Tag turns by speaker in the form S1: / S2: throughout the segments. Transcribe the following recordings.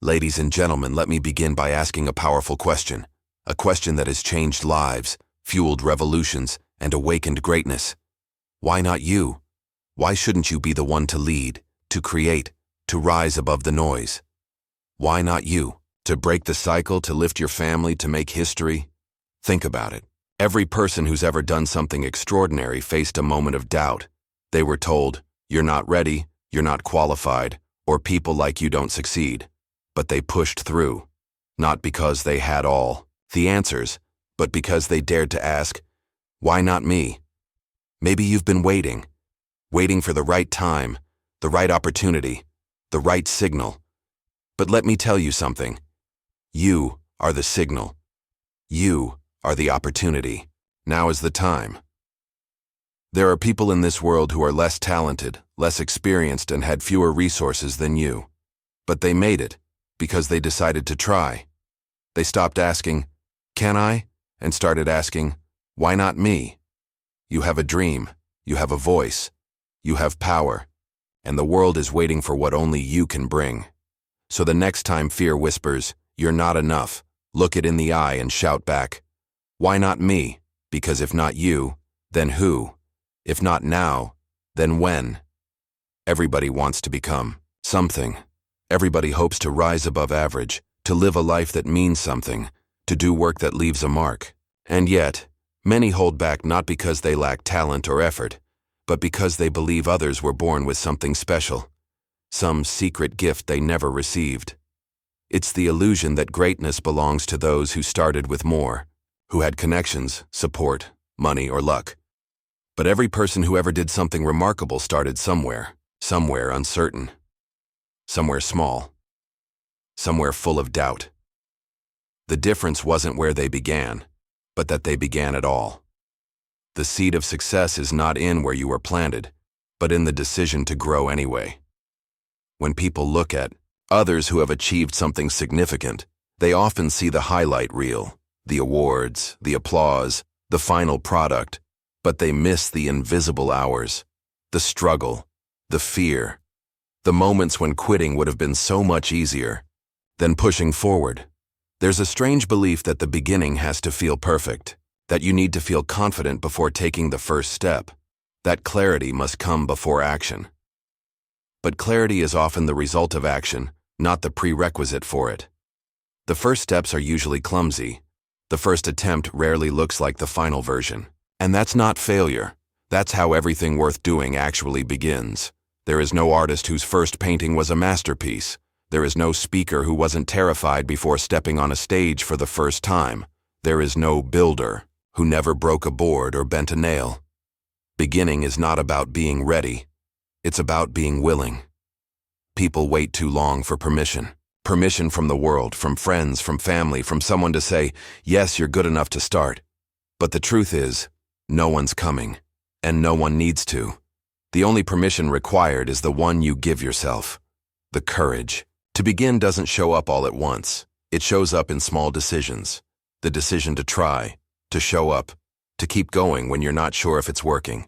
S1: Ladies and gentlemen, let me begin by asking a powerful question. A question that has changed lives, fueled revolutions, and awakened greatness. Why not you? Why shouldn't you be the one to lead, to create, to rise above the noise? Why not you? To break the cycle, to lift your family, to make history? Think about it. Every person who's ever done something extraordinary faced a moment of doubt. They were told, "You're not ready, you're not qualified, or people like you don't succeed." But they pushed through, not because they had all the answers, but because they dared to ask, "Why not me?" Maybe you've been waiting for the right time, the right opportunity, the right signal. But let me tell you something. You are the signal. You are the opportunity. Now is the time. There are people in this world who are less talented, less experienced, and had fewer resources than you. But they made it because they decided to try. They stopped asking, "Can I?" and started asking, "Why not me?" You have a dream, you have a voice, you have power, and the world is waiting for what only you can bring. So the next time fear whispers, "You're not enough," look it in the eye and shout back, "Why not me?" Because if not you, then who? If not now, then when? Everybody wants to become something. Everybody hopes to rise above average, to live a life that means something, to do work that leaves a mark. And yet, many hold back not because they lack talent or effort, but because they believe others were born with something special, some secret gift they never received. It's the illusion that greatness belongs to those who started with more, who had connections, support, money, or luck. But every person who ever did something remarkable started somewhere uncertain, somewhere small, somewhere full of doubt. The difference wasn't where they began, but that they began at all. The seed of success is not in where you were planted, but in the decision to grow anyway. When people look at others who have achieved something significant, they often see the highlight reel, the awards, the applause, the final product, but they miss the invisible hours, the struggle, the fear, the moments when quitting would have been so much easier than pushing forward. There's a strange belief that the beginning has to feel perfect, that you need to feel confident before taking the first step, that clarity must come before action. But clarity is often the result of action, not the prerequisite for it. The first steps are usually clumsy. The first attempt rarely looks like the final version. And that's not failure. That's how everything worth doing actually begins. There is no artist whose first painting was a masterpiece. There is no speaker who wasn't terrified before stepping on a stage for the first time. There is no builder who never broke a board or bent a nail. Beginning is not about being ready. It's about being willing. People wait too long for permission. Permission from the world, from friends, from family, from someone to say, "Yes, you're good enough to start." But the truth is, no one's coming, and no one needs to. The only permission required is the one you give yourself. The courage. To begin doesn't show up all at once. It shows up in small decisions. The decision to try, to show up, to keep going when you're not sure if it's working.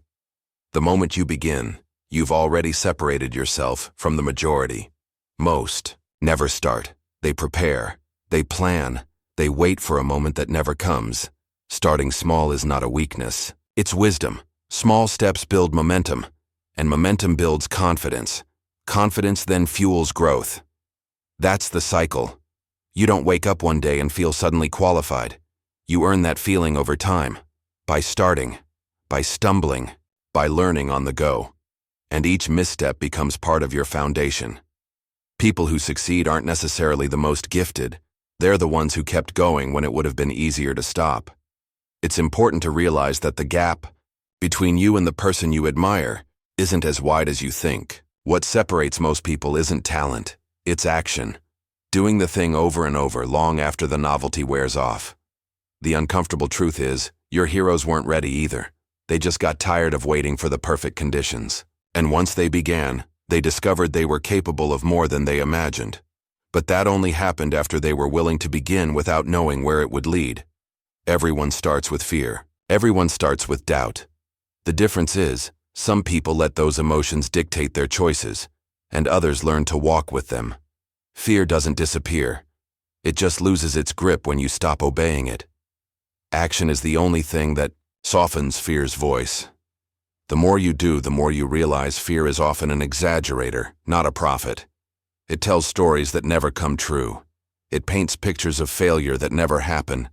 S1: The moment you begin, you've already separated yourself from the majority. Most never start. They prepare. They plan. They wait for a moment that never comes. Starting small is not a weakness. It's wisdom. Small steps build momentum, and momentum builds confidence. Confidence then fuels growth. That's the cycle. You don't wake up one day and feel suddenly qualified. You earn that feeling over time, by starting, by stumbling, by learning on the go. And each misstep becomes part of your foundation. People who succeed aren't necessarily the most gifted. They're the ones who kept going when it would have been easier to stop. It's important to realize that the gap between you and the person you admire isn't as wide as you think. What separates most people isn't talent, it's action. Doing the thing over and over long after the novelty wears off. The uncomfortable truth is, your heroes weren't ready either. They just got tired of waiting for the perfect conditions. And once they began, they discovered they were capable of more than they imagined. But that only happened after they were willing to begin without knowing where it would lead. Everyone starts with fear. Everyone starts with doubt. The difference is, some people let those emotions dictate their choices, and others learn to walk with them. Fear doesn't disappear. It just loses its grip when you stop obeying it. Action is the only thing that softens fear's voice. The more you do, the more you realize fear is often an exaggerator, not a prophet. It tells stories that never come true. It paints pictures of failure that never happen.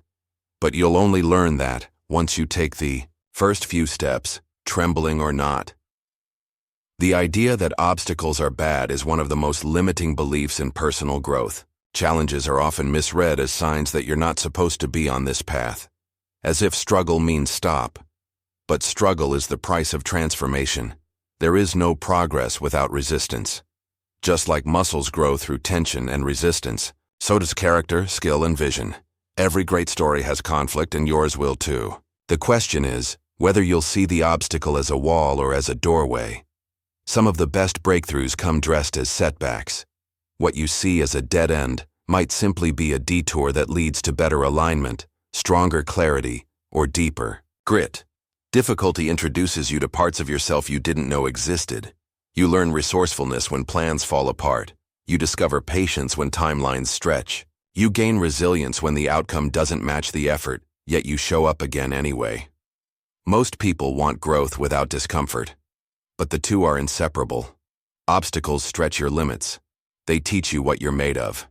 S1: But you'll only learn that once you take the first few steps, trembling or not. The idea that obstacles are bad is one of the most limiting beliefs in personal growth. Challenges are often misread as signs that you're not supposed to be on this path, as if struggle means stop. But struggle is the price of transformation. There is no progress without resistance. Just like muscles grow through tension and resistance, so does character, skill, and vision. Every great story has conflict, and yours will too. The question is whether you'll see the obstacle as a wall or as a doorway. Some of the best breakthroughs come dressed as setbacks. What you see as a dead end might simply be a detour that leads to better alignment, stronger clarity, or deeper grit. Difficulty introduces you to parts of yourself you didn't know existed. You learn resourcefulness when plans fall apart. You discover patience when timelines stretch. You gain resilience when the outcome doesn't match the effort, yet you show up again anyway. Most people want growth without discomfort, but the two are inseparable. Obstacles stretch your limits. They teach you what you're made of.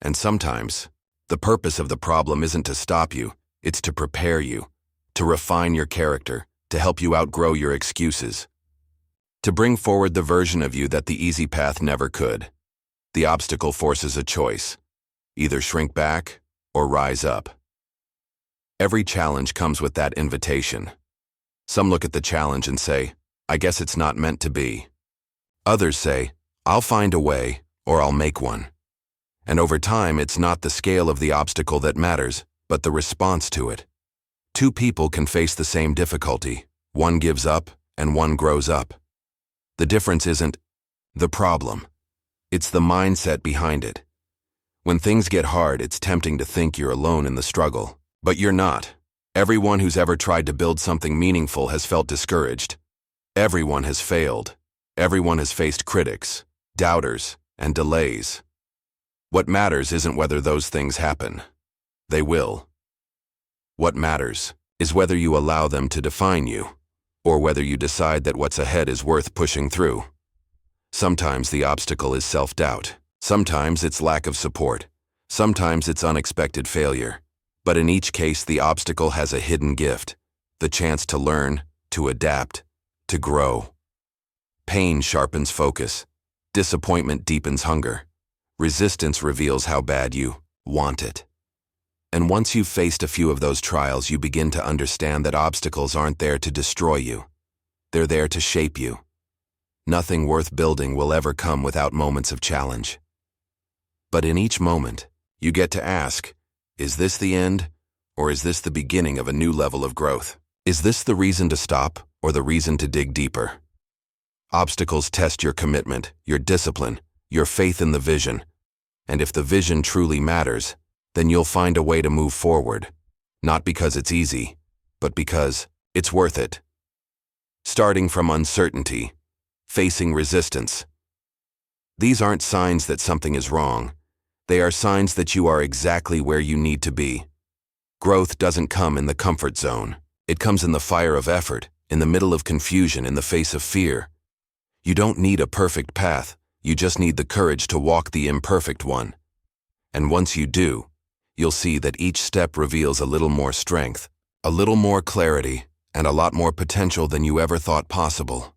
S1: And sometimes, the purpose of the problem isn't to stop you, it's to prepare you, to refine your character, to help you outgrow your excuses, to bring forward the version of you that the easy path never could. The obstacle forces a choice. Either shrink back or rise up. Every challenge comes with that invitation. Some look at the challenge and say, I guess it's not meant to be. Others say, I'll find a way, or I'll make one. And over time, it's not the scale of the obstacle that matters, but the response to it. Two people can face the same difficulty. One gives up, and one grows up. The difference isn't the problem. It's the mindset behind it. When things get hard, it's tempting to think you're alone in the struggle. But you're not. Everyone who's ever tried to build something meaningful has felt discouraged. Everyone has failed. Everyone has faced critics, doubters, and delays. What matters isn't whether those things happen. They will. What matters is whether you allow them to define you, or whether you decide that what's ahead is worth pushing through. Sometimes the obstacle is self-doubt. Sometimes it's lack of support. Sometimes it's unexpected failure. But in each case, the obstacle has a hidden gift, the chance to learn, to adapt, to grow. Pain sharpens focus. Disappointment deepens hunger. Resistance reveals how bad you want it. And once you've faced a few of those trials, you begin to understand that obstacles aren't there to destroy you. They're there to shape you. Nothing worth building will ever come without moments of challenge. But in each moment, you get to ask, is this the end, or is this the beginning of a new level of growth? Is this the reason to stop, or the reason to dig deeper? Obstacles test your commitment, your discipline, your faith in the vision. And if the vision truly matters, then you'll find a way to move forward. Not because it's easy, but because it's worth it. Starting from uncertainty, facing resistance. These aren't signs that something is wrong. They are signs that you are exactly where you need to be. Growth doesn't come in the comfort zone. It comes in the fire of effort, in the middle of confusion, in the face of fear. You don't need a perfect path. You just need the courage to walk the imperfect one. And once you do, you'll see that each step reveals a little more strength, a little more clarity, and a lot more potential than you ever thought possible.